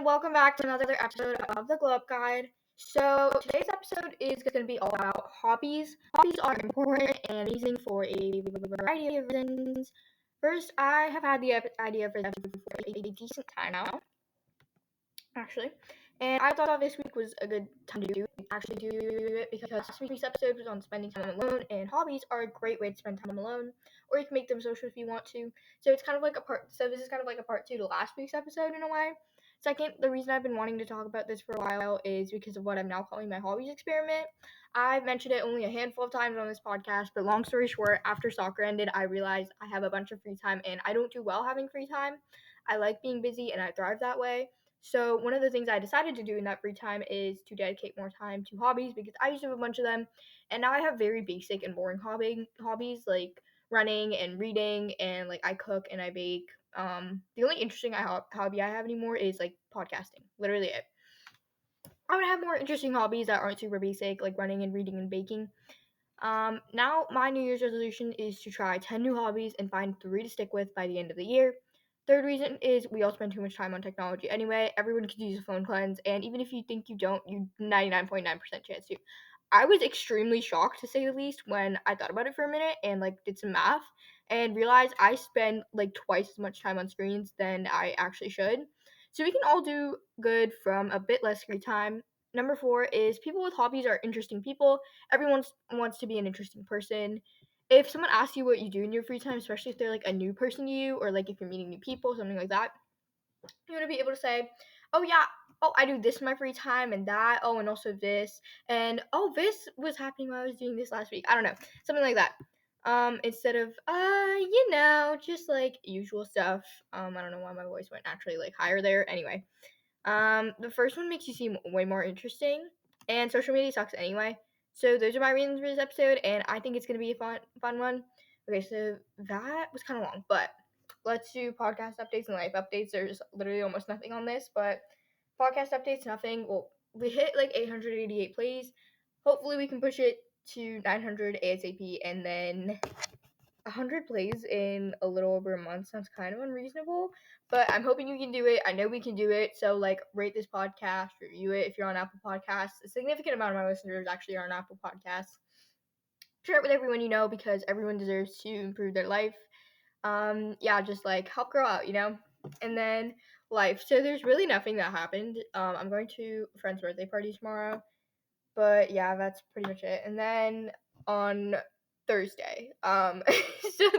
welcome back to another episode of the Glow Up Guide. So today's episode is going to be all about hobbies. Hobbies are important and amazing for a variety of reasons. First, I have had the idea for them for a decent time now, actually, and I thought this week was a good time to do it because last week's episode was on spending time alone, and hobbies are a great way to spend time alone, or you can make them social if you want to. So it's kind of like this is kind of like a part 2 to last week's episode in a way. Second, the reason I've been wanting to talk about this for a while is because of what I'm now calling my hobbies experiment. I've mentioned it only a handful of times on this podcast, but long story short, after soccer ended, I realized I have a bunch of free time and I don't do well having free time. I like being busy and I thrive that way. So one of the things I decided to do in that free time is to dedicate more time to hobbies because I used to have a bunch of them, and now I have very basic and boring hobbies like running and reading, and like I cook and I bake. The only interesting hobby I have anymore is like podcasting. Literally it. I would have more interesting hobbies that aren't super basic, like running and reading and baking. Now my New Year's resolution is to try 10 new hobbies and find 3 to stick with by the end of the year. Third reason is we all spend too much time on technology anyway. Everyone could use a phone cleanse, and even if you think you don't, you 99.9% chance to. I was extremely shocked, to say the least, when I thought about it for a minute and like did some math and realized I spend like twice as much time on screens than I actually should. So we can all do good from a bit less screen time. Number 4 is people with hobbies are interesting people. Everyone wants to be an interesting person. If someone asks you what you do in your free time, especially if they're like a new person to you, or like if you're meeting new people, something like that, you want to be able to say, oh yeah, oh I do this in my free time and that, oh and also this, and oh this was happening while I was doing this last week. I don't know, something like that. Instead of just like usual stuff. I don't know why my voice went naturally like higher there. Anyway, the first one makes you seem way more interesting, and social media sucks anyway. So those are my reasons for this episode, and I think it's gonna be a fun one. Okay, so that was kind of long, but let's do podcast updates and life updates. There's literally almost nothing on this, but podcast updates, nothing. Well, we hit like 888 plays. Hopefully, we can push it to 900 ASAP, and then 100 plays in a little over a month sounds kind of unreasonable, but I'm hoping you can do it. I know we can do it. So, like, rate this podcast, review it if you're on Apple Podcasts. A significant amount of my listeners actually are on Apple Podcasts. Share it with everyone you know because everyone deserves to improve their life. Just like help grow out, And then life. So there's really nothing that happened. I'm going to a friend's birthday party tomorrow, but yeah, that's pretty much it. And then on Thursday, so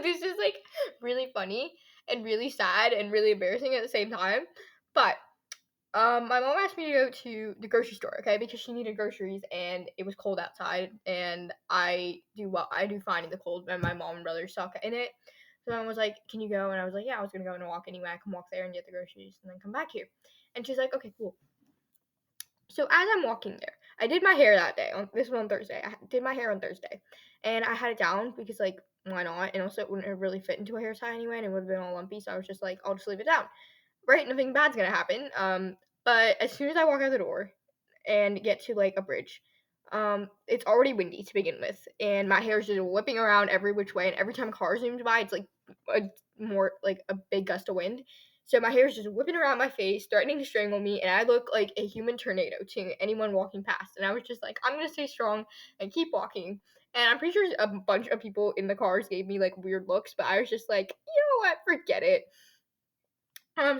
this is like really funny and really sad and really embarrassing at the same time. But my mom asked me to go to the grocery store, okay, because she needed groceries and it was cold outside, and I do fine in the cold, and my mom and brother suck in it. So mom was like, "Can you go?" And I was like, "Yeah, I was gonna go and walk anyway. I can walk there and get the groceries and then come back here." And she's like, "Okay, cool." So as I'm walking there, I did my hair that day. This was on Thursday. I did my hair on Thursday, and I had it down because like why not? And also it wouldn't have really fit into a hair tie anyway, and it would have been all lumpy. So I was just like, I'll just leave it down. Right, nothing bad's gonna happen. But as soon as I walk out the door and get to like a bridge, it's already windy to begin with, and my hair is just whipping around every which way. And every time a car zooms by, it's like a big gust of wind. So my hair is just whipping around my face, threatening to strangle me, and I look like a human tornado to anyone walking past. And I was just like, I'm gonna stay strong and keep walking. And I'm pretty sure a bunch of people in the cars gave me like weird looks, but I was just like, you know what, forget it.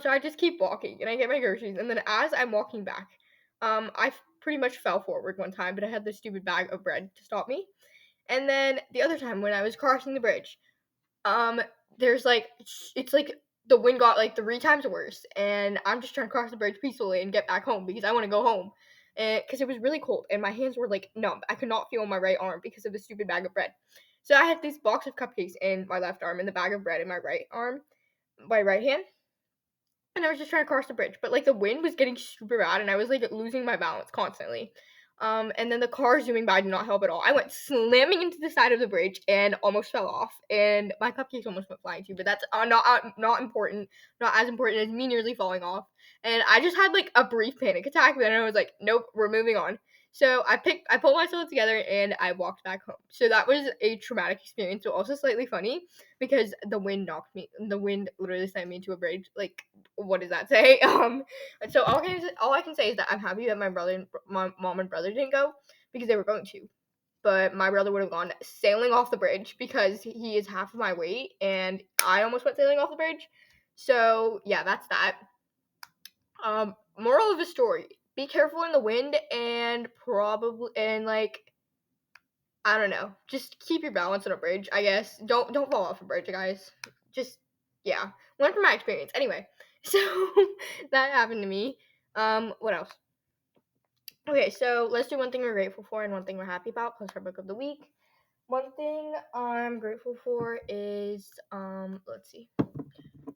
So I just keep walking and I get my groceries, and then as I'm walking back, I pretty much fell forward one time, but I had this stupid bag of bread to stop me. And then the other time when I was crossing the bridge, there's like it's like the wind got like 3 times worse, and I'm just trying to cross the bridge peacefully and get back home because I want to go home, and because it was really cold and my hands were like numb. I could not feel my right arm because of the stupid bag of bread. So I had this box of cupcakes in my left arm and the bag of bread in my right arm, my right hand. And I was just trying to cross the bridge, but like the wind was getting super bad, and I was like losing my balance constantly. And then the car zooming by did not help at all. I went slamming into the side of the bridge and almost fell off, and my cupcakes almost went flying too. But that's not important, not as important as me nearly falling off. And I just had like a brief panic attack, but then I was like, nope, we're moving on. So I pulled myself together and I walked back home. So that was a traumatic experience, but also slightly funny because the wind literally sent me into a bridge. Like, what does that say? So all I can say is that I'm happy that my mom and brother didn't go because they were going to. But my brother would have gone sailing off the bridge because he is half of my weight, and I almost went sailing off the bridge. So yeah, that's that. Moral of the story: be careful in the wind, and I don't know, just keep your balance on a bridge. I guess don't fall off a bridge, guys. Just yeah, learn from my experience. Anyway, so that happened to me. What else? Okay, so let's do one thing we're grateful for and one thing we're happy about, plus our book of the week. One thing I'm grateful for is let's see,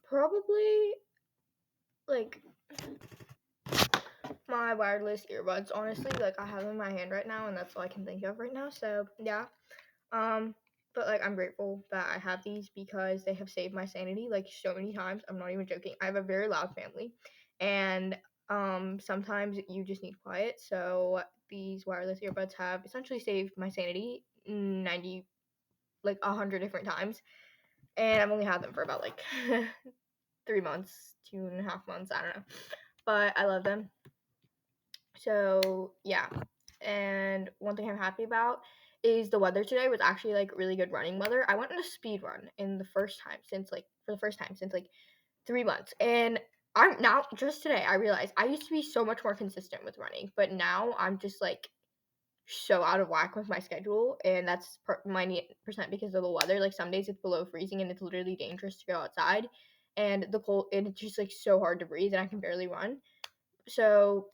probably like my wireless earbuds. Honestly, like I have them in my hand right now, and that's all I can think of right now. So yeah, but like I'm grateful that I have these because they have saved my sanity like so many times. I'm not even joking. I have a very loud family, and sometimes you just need quiet. So these wireless earbuds have essentially saved my sanity 100 different times, and I've only had them for about like 3 months, 2.5 months, I don't know, but I love them. So yeah, and one thing I'm happy about is the weather today was actually like really good running weather. I went on a speed run for the first time since like 3 months, and I'm now just today I realized I used to be so much more consistent with running, but now I'm just like so out of whack with my schedule, and that's 90% because of the weather. Like some days it's below freezing and it's literally dangerous to go outside, and the cold and it's just like so hard to breathe and I can barely run. So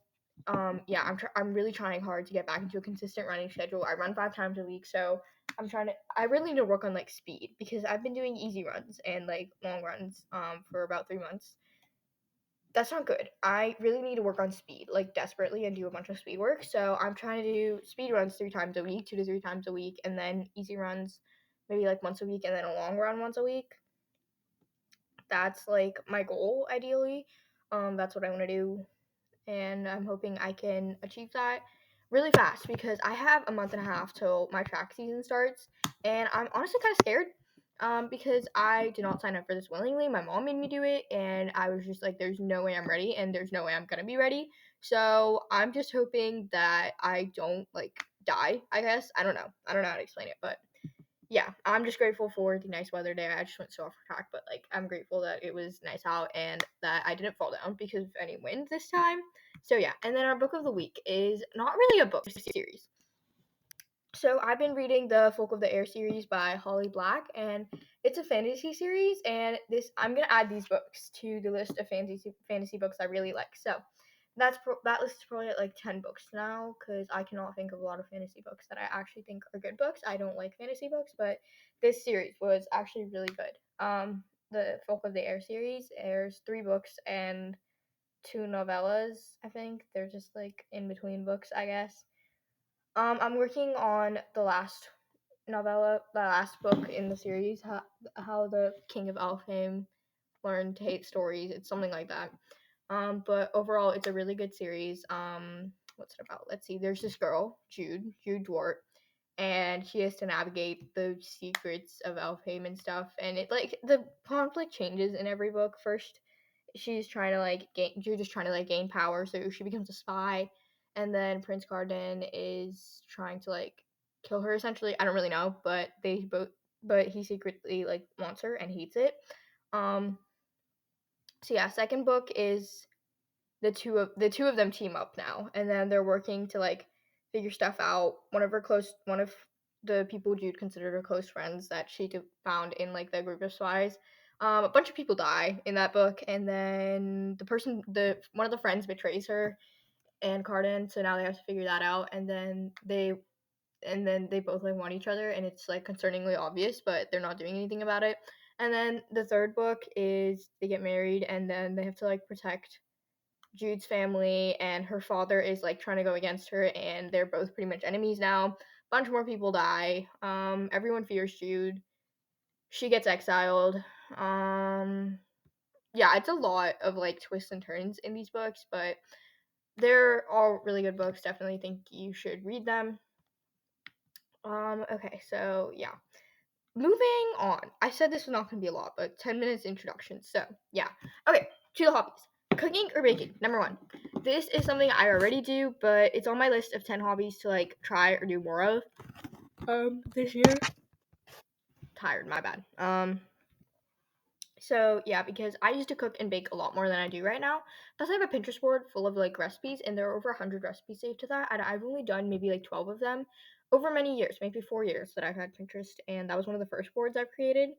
yeah, I'm really trying hard to get back into a consistent running schedule. I run 5 times a week, so I really need to work on like speed because I've been doing easy runs and like long runs for about 3 months. That's not good. I really need to work on speed, like desperately, and do a bunch of speed work. So I'm trying to do speed runs 3 times a week, 2 to 3 times a week, and then easy runs maybe like once a week, and then a long run once a week. That's like my goal ideally. That's what I want to do, and I'm hoping I can achieve that really fast because I have a month and a half till my track season starts, and I'm honestly kind of scared because I did not sign up for this willingly. My mom made me do it, and I was just like, there's no way I'm ready, and there's no way I'm gonna be ready. So I'm just hoping that I don't like die, I guess. I don't know how to explain it, but yeah, I'm just grateful for the nice weather day. I just went so off track, but like I'm grateful that it was nice out and that I didn't fall down because of any wind this time. So yeah, and then our book of the week is not really a book series. So I've been reading the Folk of the Air series by Holly Black, and it's a fantasy series. And I'm gonna add these books to the list of fantasy books I really like. So that list is probably at like 10 books now because I cannot think of a lot of fantasy books that I actually think are good books. I don't like fantasy books, but this series was actually really good. The Folk of the Air series airs 3 books and 2 novellas. I think they're just like in between books, I guess. I'm working on the last book in the series, how the King of Elfheim learned to hate stories. It's something like that. But overall, it's a really good series. What's it about? Let's see. There's this girl, Jude Dwart, and she has to navigate the secrets of Elfheim and stuff. And it like the conflict changes in every book. First, she's trying to like Jude is trying to like gain power, so she becomes a spy, and then Prince Cardan is trying to like kill her essentially. I don't really know, but but he secretly like wants her and hates it. Um, so yeah, second book is the two of them team up now, and then they're working to like figure stuff out. One of the people Jude considered her close friends that she found in like the group of spies. A bunch of people die in that book, and then the one of the friends betrays her and Cardan, so now they have to figure that out, and then they both like want each other, and it's like concerningly obvious, but they're not doing anything about it. And then the third book is they get married, and then they have to like protect Jude's family, and her father is like trying to go against her, and they're both pretty much enemies now. Bunch more people die. Everyone fears Jude. She gets exiled. Yeah, it's a lot of like twists and turns in these books, but they're all really good books. Definitely think you should read them. Okay, so yeah. Moving on. I said this was not going to be a lot, but 10 minutes introduction. So, yeah. Okay, to the hobbies. Cooking or baking, number 1. This is something I already do, but it's on my list of 10 hobbies to like try or do more of. This year. Tired, my bad. So yeah, because I used to cook and bake a lot more than I do right now. Plus, I have a Pinterest board full of like recipes, and there are over 100 recipes saved to that, and I've only done maybe like 12 of them over many years, maybe 4 years that I've had Pinterest, and that was one of the first boards I've created.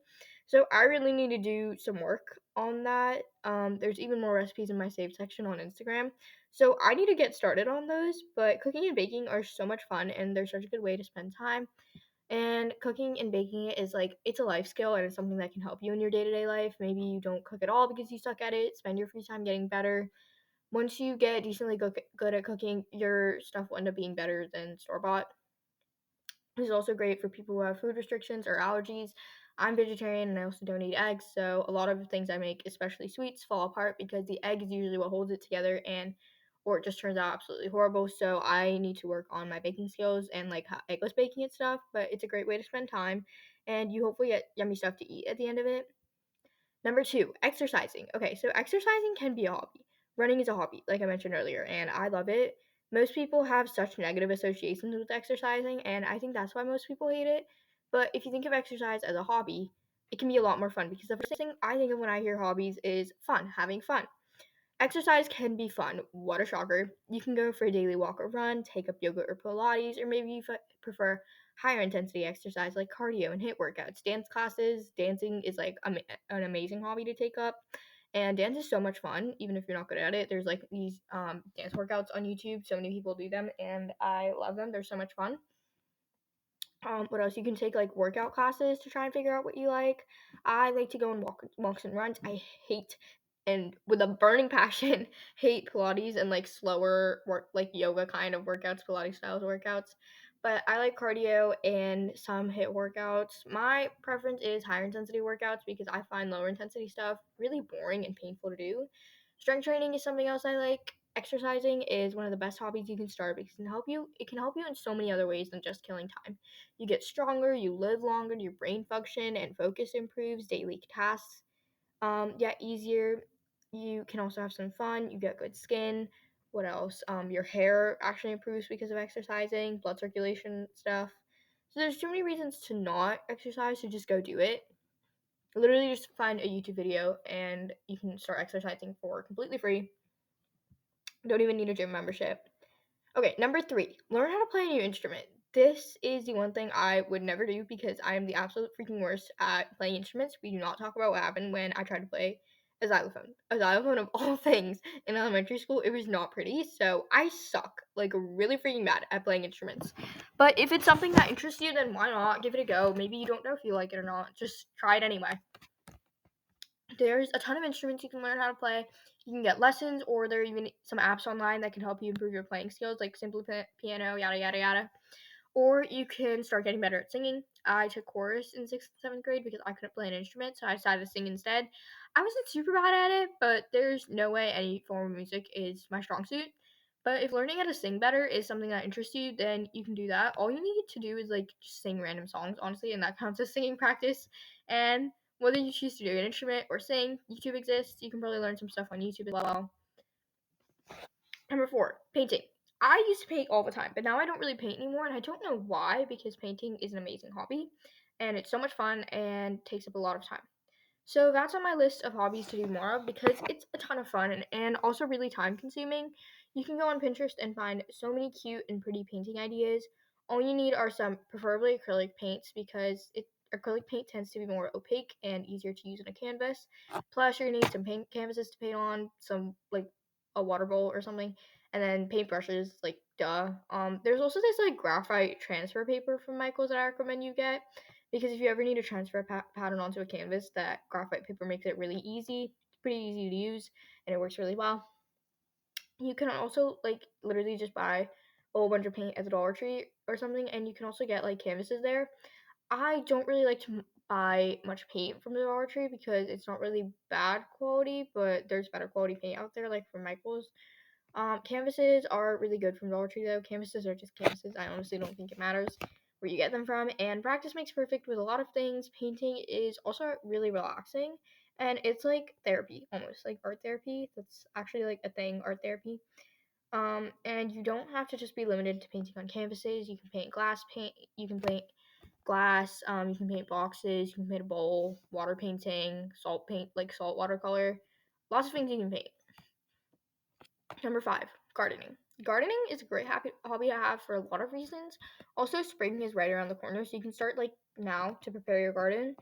So I really need to do some work on that. There's even more recipes in my saved section on Instagram, so I need to get started on those. But cooking and baking are so much fun, and they're such a good way to spend time. And cooking and baking it is like it's a life skill and it's something that can help you in your day-to-day life. Maybe you don't cook at all because you suck at it. Spend your free time getting better. Once you get decently good at cooking, your stuff will end up being better than store-bought. It's also great for people who have food restrictions or allergies. I'm vegetarian and I also don't eat eggs, so a lot of the things I make, especially sweets, fall apart because the egg is usually what holds it together, and or it just turns out absolutely horrible. So I need to work on my baking skills and like eggless baking and stuff. But it's a great way to spend time, and you hopefully get yummy stuff to eat at the end of it. Number 2, exercising. Okay, so exercising can be a hobby. Running is a hobby, like I mentioned earlier, and I love it. Most people have such negative associations with exercising, and I think that's why most people hate it. But if you think of exercise as a hobby, it can be a lot more fun because the first thing I think of when I hear hobbies is fun, having fun. Exercise can be fun. What a shocker. You can go for a daily walk or run, take up yoga or Pilates, or maybe you prefer higher intensity exercise like cardio and HIIT workouts. Dance classes, dancing is like an amazing hobby to take up. And dance is so much fun, even if you're not good at it. There's like these dance workouts on YouTube. So many people do them, and I love them. They're so much fun. What else? You can take like workout classes to try and figure out what you like. I like to go on walks and runs. I hate and with a burning passion hate Pilates and like slower work like yoga kind of workouts, Pilates styles workouts. But I like cardio and some HIIT workouts. My preference is higher intensity workouts because I find lower intensity stuff really boring and painful to do. Strength training is something else I like. Exercising is one of the best hobbies you can start because it can help you in so many other ways than just killing time. You get stronger, you live longer, your brain function and focus improves, daily tasks get easier. You can also have some fun, you get good skin. What else? Your hair actually improves because of exercising, blood circulation stuff. So there's too many reasons to not exercise, so just go do it. Literally just find a YouTube video and you can start exercising for completely free. Don't even need a gym membership. Okay, number 3, learn how to play a new instrument. This is the one thing I would never do because I am the absolute freaking worst at playing instruments. We do not talk about what happened when I tried to play a xylophone. A xylophone of all things in elementary school, it was not pretty, so I suck, like really freaking bad at playing instruments. But if it's something that interests you, then why not give it a go? Maybe you don't know if you like it or not. Just try it anyway. There's a ton of instruments you can learn how to play. You can get lessons, or there are even some apps online that can help you improve your playing skills, like Simply Piano, yada yada yada. Or you can start getting better at singing. I took chorus in 6th and 7th grade because I couldn't play an instrument, so I decided to sing instead. I wasn't super bad at it, but there's no way any form of music is my strong suit. But if learning how to sing better is something that interests you, then you can do that. All you need to do is like just sing random songs, honestly, and that counts as singing practice. And whether you choose to do an instrument or sing, YouTube exists. You can probably learn some stuff on YouTube as well. Number 4, painting. I used to paint all the time, but now I don't really paint anymore, and I don't know why because painting is an amazing hobby, and it's so much fun and takes up a lot of time. So that's on my list of hobbies to do more of because it's a ton of fun and also really time consuming. You can go on Pinterest and find so many cute and pretty painting ideas. All you need are some preferably acrylic paints because acrylic paint tends to be more opaque and easier to use on a canvas. Plus, you're gonna need some paint canvases to paint on, some like a water bowl or something, and then paintbrushes. Like duh. There's also this like graphite transfer paper from Michaels that I recommend you get because if you ever need to transfer a pattern onto a canvas, that graphite paper makes it really easy. It's pretty easy to use, and it works really well. You can also like literally just buy a whole bunch of paint at the Dollar Tree or something, and you can also get like canvases there. I don't really like to buy much paint from the Dollar Tree because it's not really bad quality, but there's better quality paint out there, like from Michaels. Canvases are really good from Dollar Tree though. Canvases are just canvases. I honestly don't think it matters where you get them from. And practice makes perfect with a lot of things. Painting is also really relaxing. And it's like therapy, almost like art therapy. That's actually like a thing, art therapy. And you don't have to just be limited to painting on canvases. You can paint glass paint. You can paint glass. You can paint boxes. You can paint a bowl. Water painting, salt paint, like salt watercolor. Lots of things you can paint. Number 5, gardening. Gardening is a great hobby to have for a lot of reasons. Also, spring is right around the corner, so you can start like now to prepare your garden.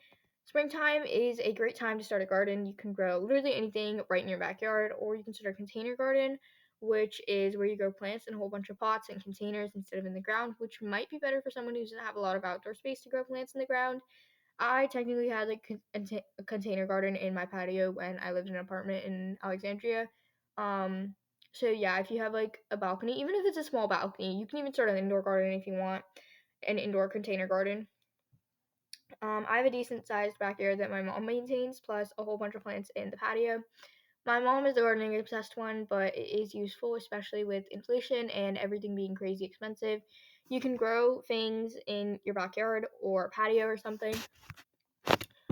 Springtime is a great time to start a garden. You can grow literally anything right in your backyard, or you can start a container garden, which is where you grow plants in a whole bunch of pots and containers instead of in the ground, which might be better for someone who doesn't have a lot of outdoor space to grow plants in the ground. I technically had like a container garden in my patio when I lived in an apartment in Alexandria. Um, so yeah, if you have like a balcony, even if it's a small balcony, you can even start an indoor garden if you want, an indoor container garden. I have a decent sized backyard that my mom maintains, plus a whole bunch of plants in the patio. My mom is a gardening obsessed one, but it is useful, especially with inflation and everything being crazy expensive. You can grow things in your backyard or patio or something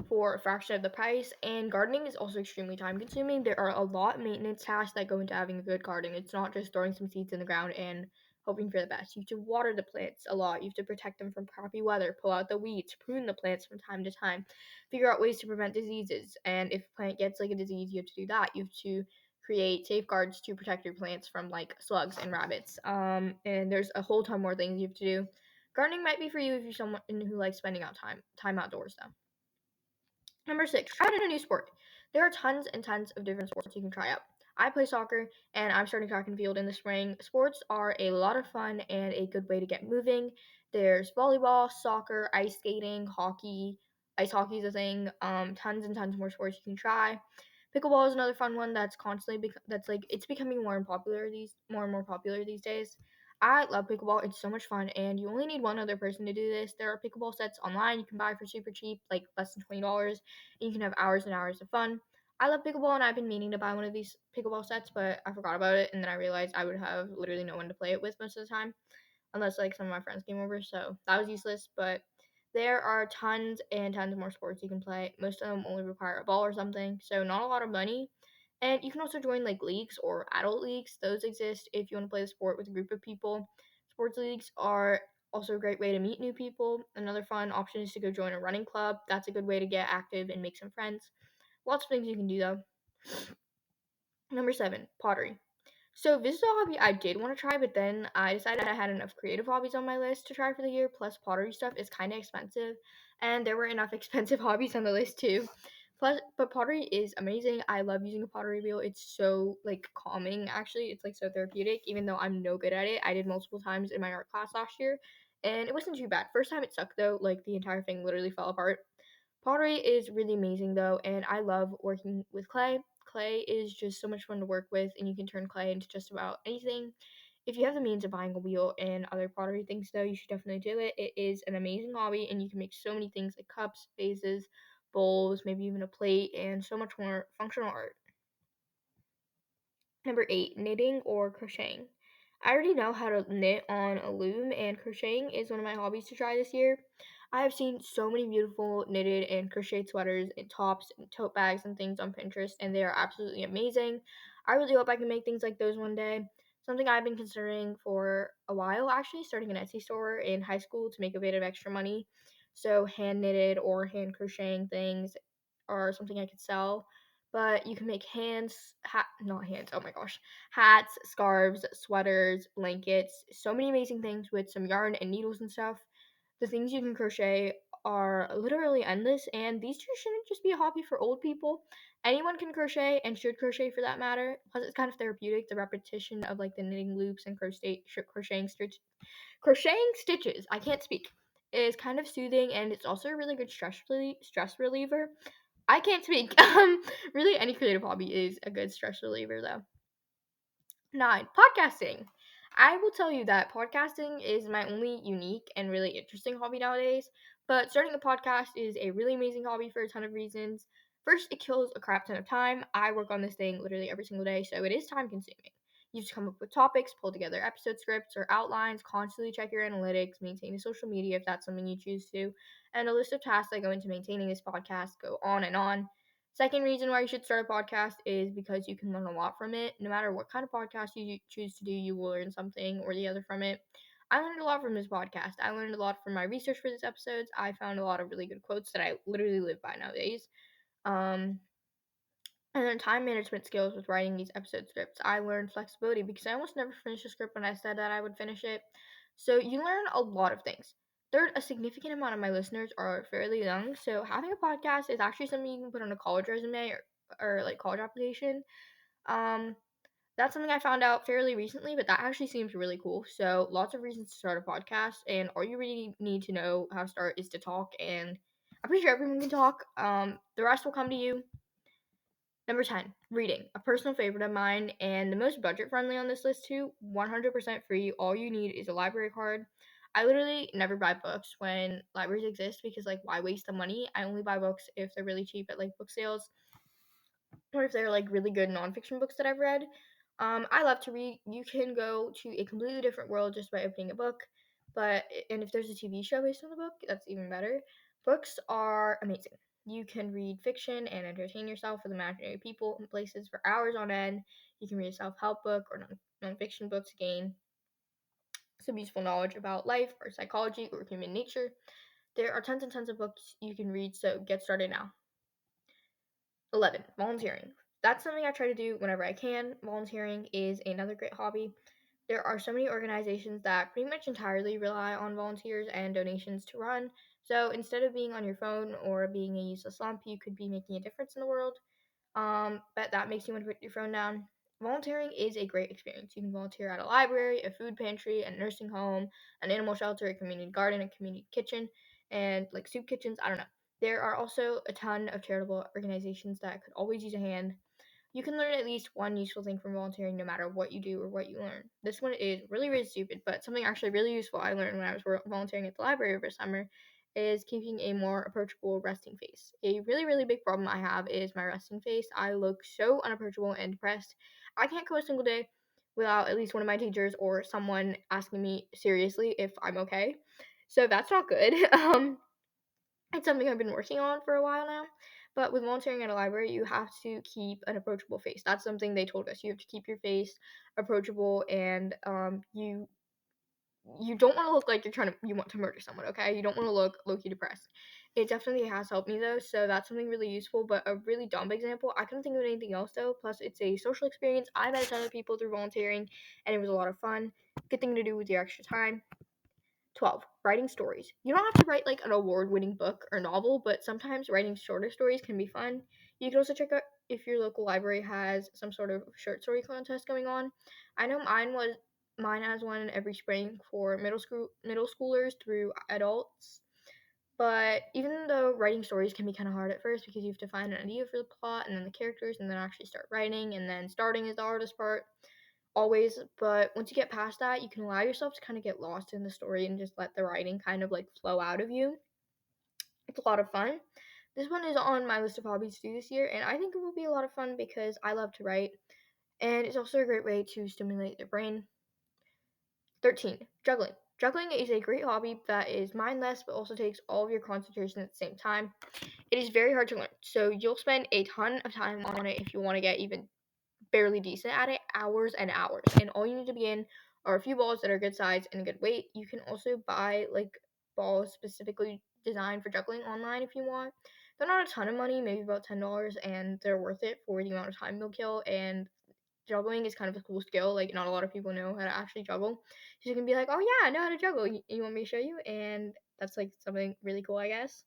for a fraction of the price, and gardening is also extremely time consuming. There are a lot of maintenance tasks that go into having a good garden. It's not just throwing some seeds in the ground and hoping for the best. You have to water the plants a lot. You have to protect them from crappy weather, pull out the weeds, prune the plants from time to time, figure out ways to prevent diseases. And if a plant gets like a disease, you have to do that. You have to create safeguards to protect your plants from like slugs and rabbits. And there's a whole ton more things you have to do. Gardening might be for you if you're someone who likes spending out time outdoors though. Number 6, try out a new sport. There are tons and tons of different sports you can try out. I play soccer and I'm starting track and field in the spring. Sports are a lot of fun and a good way to get moving. There's volleyball, soccer, ice skating, hockey. Ice hockey is a thing. Tons and tons more sports you can try. Pickleball is another fun one that's constantly that's like it's becoming more and more popular these days. I love pickleball. It's so much fun, and you only need one other person to do this. There are pickleball sets online you can buy for super cheap, like less than $20, and you can have hours and hours of fun. I love pickleball, and I've been meaning to buy one of these pickleball sets, but I forgot about it, and then I realized I would have literally no one to play it with most of the time, unless like some of my friends came over, so that was useless. But there are tons and tons more sports you can play. Most of them only require a ball or something, so not a lot of money. And you can also join like leagues or adult leagues. Those exist if you want to play the sport with a group of people. Sports leagues are also a great way to meet new people. Another fun option is to go join a running club. That's a good way to get active and make some friends. Lots of things you can do though. Number 7, pottery. So this is a hobby I did want to try, but then I decided I had enough creative hobbies on my list to try for the year, plus pottery stuff is kind of expensive, and there were enough expensive hobbies on the list too. Plus, but pottery is amazing. I love using a pottery wheel. It's so like calming actually. It's like so therapeutic, even though I'm no good at it. I did multiple times in my art class last year, and it wasn't too bad. First time it sucked though, like the entire thing literally fell apart. Pottery is really amazing though, and I love working with clay. Clay is just so much fun to work with, and you can turn clay into just about anything. If you have the means of buying a wheel and other pottery things though, you should definitely do it. It is an amazing hobby, and you can make so many things like cups, vases, bowls, maybe even a plate, and so much more functional art. Number 8, knitting or crocheting. I already know how to knit on a loom, and crocheting is one of my hobbies to try this year. I have seen so many beautiful knitted and crocheted sweaters and tops and tote bags and things on Pinterest, and they are absolutely amazing. I really hope I can make things like those one day. Something I've been considering for a while, actually, starting an Etsy store in high school to make a bit of extra money. So, hand knitted or hand crocheting things are something I could sell. But you can make not hands, oh my gosh, hats, scarves, sweaters, blankets, so many amazing things with some yarn and needles and stuff. The things you can crochet are literally endless, and these two shouldn't just be a hobby for old people. Anyone can crochet and should crochet for that matter. Plus, it's kind of therapeutic. The repetition of like the knitting loops and crocheting stitches. I can't speak. Is kind of soothing, and it's also a really good stress reliever. I can't speak. Really, any creative hobby is a good stress reliever, though. 9, podcasting. I will tell you that podcasting is my only unique and really interesting hobby nowadays, but starting a podcast is a really amazing hobby for a ton of reasons. First, it kills a crap ton of time. I work on this thing literally every single day, so it is time consuming. You just come up with topics, pull together episode scripts or outlines, constantly check your analytics, maintain a social media if that's something you choose to, and a list of tasks that go into maintaining this podcast go on and on. Second reason why you should start a podcast is because you can learn a lot from it. No matter what kind of podcast you choose to do, you will learn something or the other from it. I learned a lot from this podcast. I learned a lot from my research for these episodes. I found a lot of really good quotes that I literally live by nowadays. And then time management skills with writing these episode scripts. I learned flexibility because I almost never finished a script when I said that I would finish it. So you learn a lot of things. Third, a significant amount of my listeners are fairly young, so having a podcast is actually something you can put on a college resume or like college application. That's something I found out fairly recently, but that actually seems really cool. So lots of reasons to start a podcast, and all you really need to know how to start is to talk, and I'm pretty sure everyone can talk. The rest will come to you. Number 10, reading. A personal favorite of mine and the most budget friendly on this list too. 100% free. All you need is a library card. I literally never buy books when libraries exist because, like, why waste the money? I only buy books if they're really cheap at, like, book sales or if they're, like, really good nonfiction books that I've read. I love to read. You can go to a completely different world just by opening a book. And if there's a TV show based on the book, that's even better. Books are amazing. You can read fiction and entertain yourself with imaginary people and places for hours on end. You can read a self-help book or nonfiction books to gain some useful knowledge about life or psychology or human nature. There are tons and tons of books you can read, so get started now. 11, volunteering. That's something I try to do whenever I can. Volunteering is another great hobby. There are so many organizations that pretty much entirely rely on volunteers and donations to run. So instead of being on your phone or being a useless lump, you could be making a difference in the world. But that makes you want to put your phone down. Volunteering is a great experience. You can volunteer at a library, a food pantry, a nursing home, an animal shelter, a community garden, a community kitchen, and like soup kitchens. I don't know. There are also a ton of charitable organizations that could always use a hand. You can learn at least one useful thing from volunteering no matter what you do or what you learn. This one is really, really stupid, but something actually really useful I learned when I was volunteering at the library over summer is keeping a more approachable resting face. A really, really big problem I have is my resting face. I look so unapproachable and depressed. I can't go a single day without at least one of my teachers or someone asking me seriously if I'm okay. So that's not good. It's something I've been working on for a while now. But with volunteering at a library, you have to keep an approachable face. That's something they told us. You have to keep your face approachable, and you don't want to look like you want to murder someone. Okay, you don't want to look low-key depressed. It definitely has helped me though, so that's something really useful. But a really dumb example, I couldn't think of anything else though. Plus, it's a social experience. I met a ton of people through volunteering, and it was a lot of fun. Good thing to do with your extra time. 12. Writing stories. You don't have to write like an award-winning book or novel, but sometimes writing shorter stories can be fun. You can also check out if your local library has some sort of short story contest going on. I know mine has one every spring for middle schoolers through adults. But even though writing stories can be kind of hard at first because you have to find an idea for the plot and then the characters and then actually start writing, and then starting is the hardest part always. But once you get past that, you can allow yourself to kind of get lost in the story and just let the writing kind of like flow out of you. It's a lot of fun. This one is on my list of hobbies to do this year, and I think it will be a lot of fun because I love to write, and it's also a great way to stimulate the brain. 13. Juggling. Juggling is a great hobby that is mindless but also takes all of your concentration at the same time. It is very hard to learn, so you'll spend a ton of time on it if you want to get even barely decent at it, hours and hours. And all you need to begin are a few balls that are good size and good weight. You can also buy like balls specifically designed for juggling online if you want. They're not a ton of money, maybe about $10, and they're worth it for the amount of time they'll kill. And juggling is kind of a cool skill. Like, not a lot of people know how to actually juggle. So you can be like, oh yeah, I know how to juggle. You want me to show you? And that's like something really cool, I guess.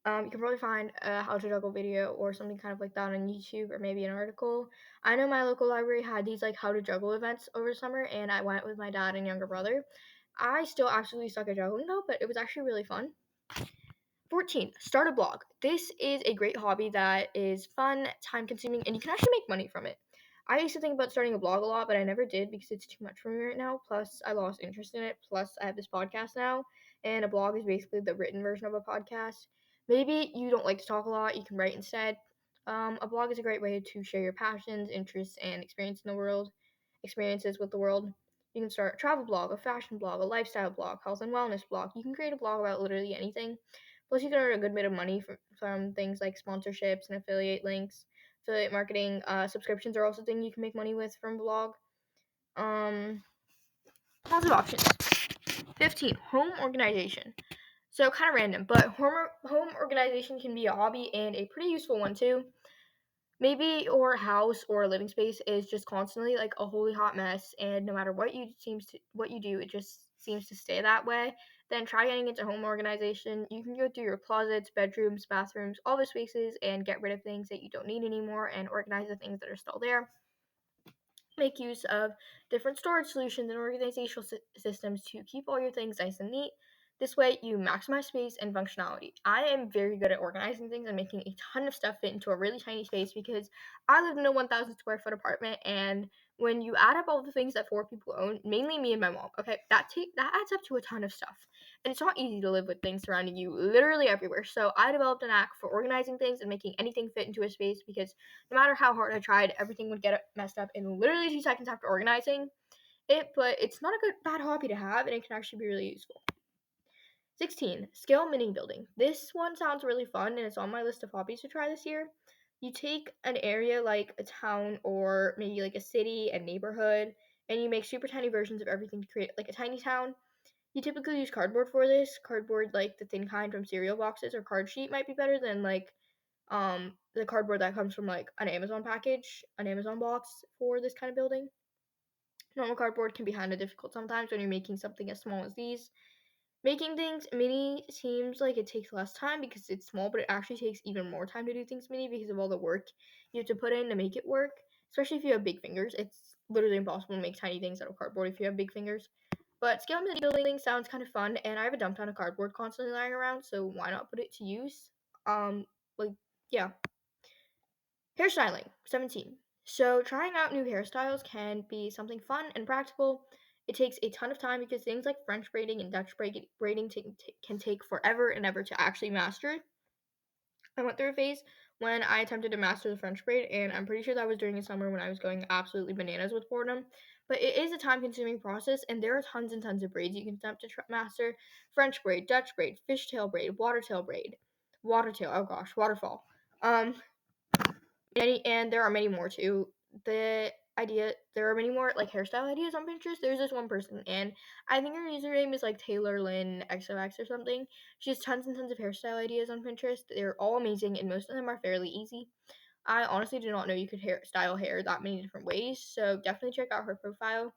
You can probably find a how to juggle video or something kind of like that on YouTube or maybe an article. I know my local library had these like how to juggle events over summer, and I went with my dad and younger brother. I still absolutely suck at juggling though, but it was actually really fun. 14. Start a blog. This is a great hobby that is fun, time consuming, and you can actually make money from it. I used to think about starting a blog a lot, but I never did because it's too much for me right now. Plus, I lost interest in it. Plus, I have this podcast now, and a blog is basically the written version of a podcast. Maybe you don't like to talk a lot, you can write instead. A blog is a great way to share your passions, interests, and experiences with the world. You can start a travel blog, a fashion blog, a lifestyle blog, health and wellness blog. You can create a blog about literally anything. Plus, you can earn a good bit of money from things like sponsorships and affiliate links. Affiliate marketing, subscriptions are also things you can make money with from a blog. Lots of options. 15. Home organization. So kind of random, but home organization can be a hobby and a pretty useful one too. Maybe your house or living space is just constantly like a holy hot mess, and no matter what you do, it just seems to stay that way. Then try getting into home organization. You can go through your closets, bedrooms, bathrooms, all the spaces, and get rid of things that you don't need anymore, and organize the things that are still there. Make use of different storage solutions and organizational systems to keep all your things nice and neat. This way, you maximize space and functionality. I am very good at organizing things and making a ton of stuff fit into a really tiny space because I live in a 1,000 square foot apartment, and when you add up all the things that 4 people own, mainly me and my mom, okay, that adds up to a ton of stuff. And it's not easy to live with things surrounding you literally everywhere. So I developed an knack for organizing things and making anything fit into a space because no matter how hard I tried, everything would get messed up in literally 2 seconds after organizing it. But it's not a bad hobby to have, and it can actually be really useful. 16. Scale mini building. This one sounds really fun, and it's on my list of hobbies to try this year. You take an area like a town or maybe like a city and neighborhood, and you make super tiny versions of everything to create like a tiny town. You typically use cardboard for this. Cardboard, like the thin kind from cereal boxes, or card sheet might be better than like the cardboard that comes from like an Amazon box for this kind of building. Normal cardboard can be kind of difficult sometimes when you're making something as small as these. Making things mini seems like it takes less time because it's small, but it actually takes even more time to do things mini because of all the work you have to put in to make it work. Especially if you have big fingers. It's literally impossible to make tiny things out of cardboard if you have big fingers. But scale mini building sounds kind of fun, and I have a dump ton of cardboard constantly lying around, so why not put it to use? Yeah. Hairstyling, 17. So trying out new hairstyles can be something fun and practical. It takes a ton of time because things like French braiding and Dutch braiding can take forever and ever to actually master. I went through a phase when I attempted to master the French braid, and I'm pretty sure that was during the summer when I was going absolutely bananas with boredom. But it is a time-consuming process, and there are tons and tons of braids you can attempt to master: French braid, Dutch braid, fishtail braid, waterfall. And there are many more too. There are many more like hairstyle ideas on Pinterest. There's this one person, and I think her username is like Taylor Lynn XOX or something. She has tons and tons of hairstyle ideas on Pinterest. They're all amazing, and most of them are fairly easy. I honestly did not know you could style hair that many different ways, so definitely check out her profile.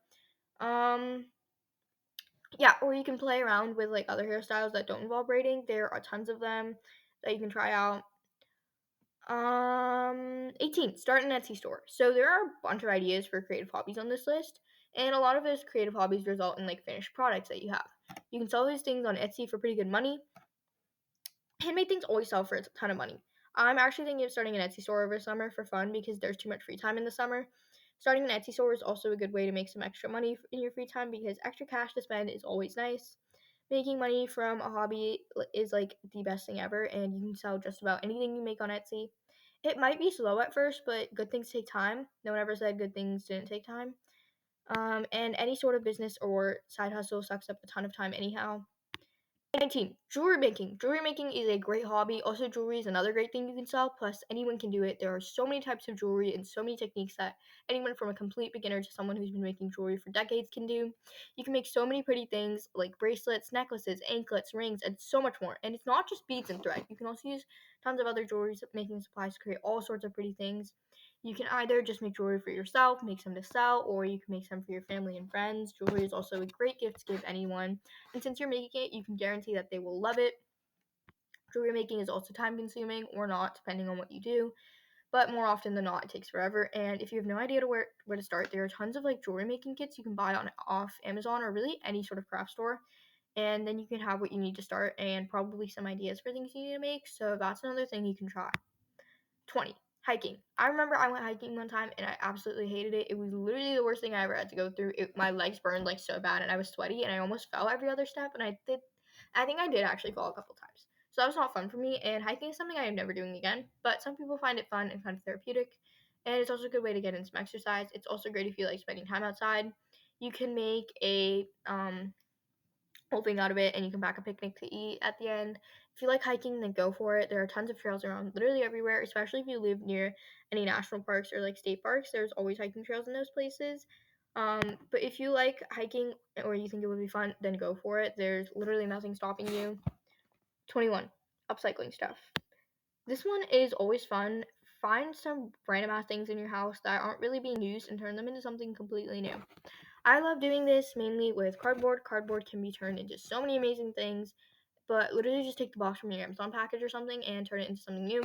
Yeah, or you can play around with like other hairstyles that don't involve braiding. There are tons of them that you can try out. 18. Start an Etsy store. So there are a bunch of ideas for creative hobbies on this list, and a lot of those creative hobbies result in like finished products that you have. You can sell these things on Etsy for pretty good money. Handmade things always sell for a ton of money. I'm actually thinking of starting an Etsy store over summer for fun because there's too much free time in the summer. Starting an Etsy store is also a good way to make some extra money in your free time because extra cash to spend is always nice. Making money from a hobby is like the best thing ever, and you can sell just about anything you make on Etsy. It might be slow at first, but good things take time. No one ever said good things didn't take time. And any sort of business or side hustle sucks up a ton of time anyhow. 19. Jewelry making. Jewelry making is a great hobby. Also, jewelry is another great thing you can sell. Plus, anyone can do it. There are so many types of jewelry and so many techniques that anyone from a complete beginner to someone who's been making jewelry for decades can do. You can make so many pretty things like bracelets, necklaces, anklets, rings, and so much more. And it's not just beads and thread. You can also use tons of other jewelry making supplies to create all sorts of pretty things. You can either just make jewelry for yourself, make some to sell, or you can make some for your family and friends. Jewelry is also a great gift to give anyone. And since you're making it, you can guarantee that they will love it. Jewelry making is also time consuming or not, depending on what you do. But more often than not, it takes forever. And if you have no idea where to start, there are tons of like jewelry making kits you can buy off Amazon or really any sort of craft store. And then you can have what you need to start and probably some ideas for things you need to make. So that's another thing you can try. 20. Hiking. I remember I went hiking one time and I absolutely hated it. It was literally the worst thing I ever had to go through. My legs burned like so bad and I was sweaty and I almost fell every other step, and I think I did actually fall a couple times. So that was not fun for me, and hiking is something I am never doing again. But some people find it fun and kind of therapeutic, and it's also a good way to get in some exercise. It's also great if you like spending time outside. You can make a whole thing out of it, and you can pack a picnic to eat at the end. If you like hiking, then go for it. There are tons of trails around literally everywhere, especially if you live near any national parks or like state parks. There's always hiking trails in those places. But if you like hiking or you think it would be fun, then go for it. There's literally nothing stopping you. 21. Upcycling stuff. This one is always fun. Find some random ass things in your house that aren't really being used and turn them into something completely new. I love doing this mainly with cardboard. Cardboard can be turned into so many amazing things, but literally just take the box from your Amazon package or something and turn it into something new.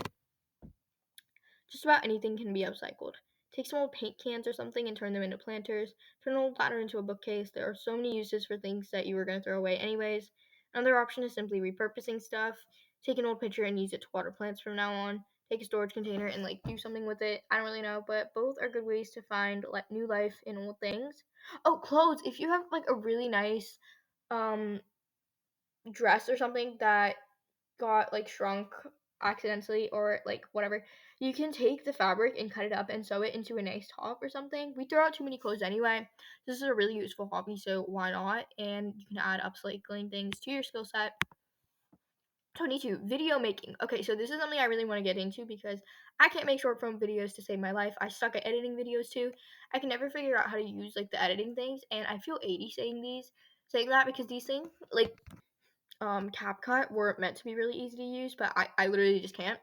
Just about anything can be upcycled. Take some old paint cans or something and turn them into planters. Turn an old ladder into a bookcase. There are so many uses for things that you were going to throw away anyways. Another option is simply repurposing stuff. Take an old picture and use it to water plants from now on. Take a storage container and do something with it. I don't really know, but both are good ways to find new life in old things. Oh, clothes. If you have a really nice dress or something that got shrunk accidentally or whatever, you can take the fabric and cut it up and sew it into a nice top or something. We throw out too many clothes anyway. This is a really useful hobby, so why not? And you can add upcycling things to your skill set. 22. Video making. Okay, so this is something I really want to get into because I can't make short form videos to save my life. I suck at editing videos too. I can never figure out how to use the editing things, and I feel 80 saying that because these things CapCut were meant to be really easy to use, but I literally just can't.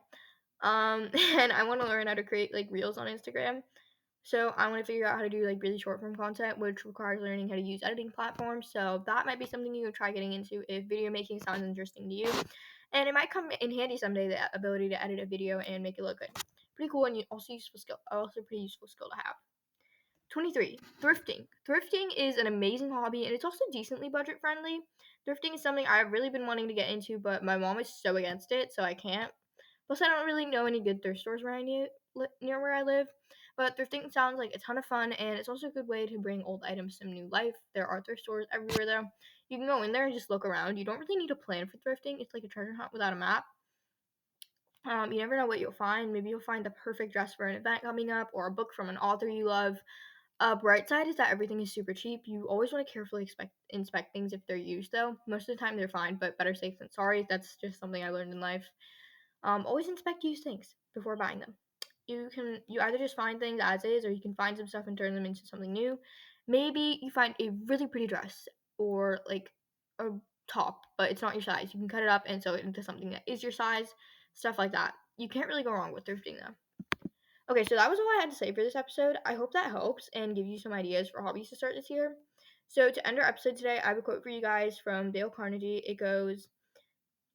And I want to learn how to create reels on Instagram. So I want to figure out how to do really short form content, which requires learning how to use editing platforms. So that might be something you could try getting into if video making sounds interesting to you. And it might come in handy someday, the ability to edit a video and make it look good. Pretty cool and also pretty useful skill to have. 23. Thrifting. Thrifting is an amazing hobby and it's also decently budget friendly. Thrifting is something I've really been wanting to get into, but my mom is so against it, so I can't. Plus, I don't really know any good thrift stores near where I live. But thrifting sounds like a ton of fun, and it's also a good way to bring old items some new life. There are thrift stores everywhere, though. You can go in there and just look around. You don't really need a plan for thrifting. It's like a treasure hunt without a map. You never know what you'll find. Maybe you'll find the perfect dress for an event coming up, or a book from an author you love. Bright side is that everything is super cheap. You always want to carefully inspect things if they're used, though. Most of the time they're fine, but better safe than sorry. That's just something I learned in life. Always inspect used things before buying them. You either just find things as is, or you can find some stuff and turn them into something new. Maybe you find a really pretty dress or a top, but it's not your size. You can cut it up and sew it into something that is your size. Stuff like that. You can't really go wrong with thrifting, though. Okay, so that was all I had to say for this episode. I hope that helps and gives you some ideas for hobbies to start this year. So to end our episode today, I have a quote for you guys from Dale Carnegie. It goes,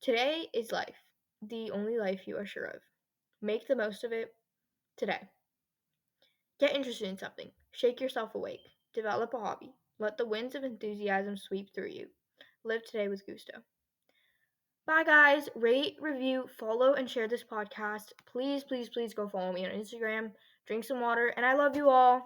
"Today is life, the only life you are sure of. Make the most of it today. Get interested in something. Shake yourself awake. Develop a hobby. Let the winds of enthusiasm sweep through you. Live today with gusto." Bye, guys. Rate, review, follow, and share this podcast. Please, please, please go follow me on Instagram. Drink some water, and I love you all.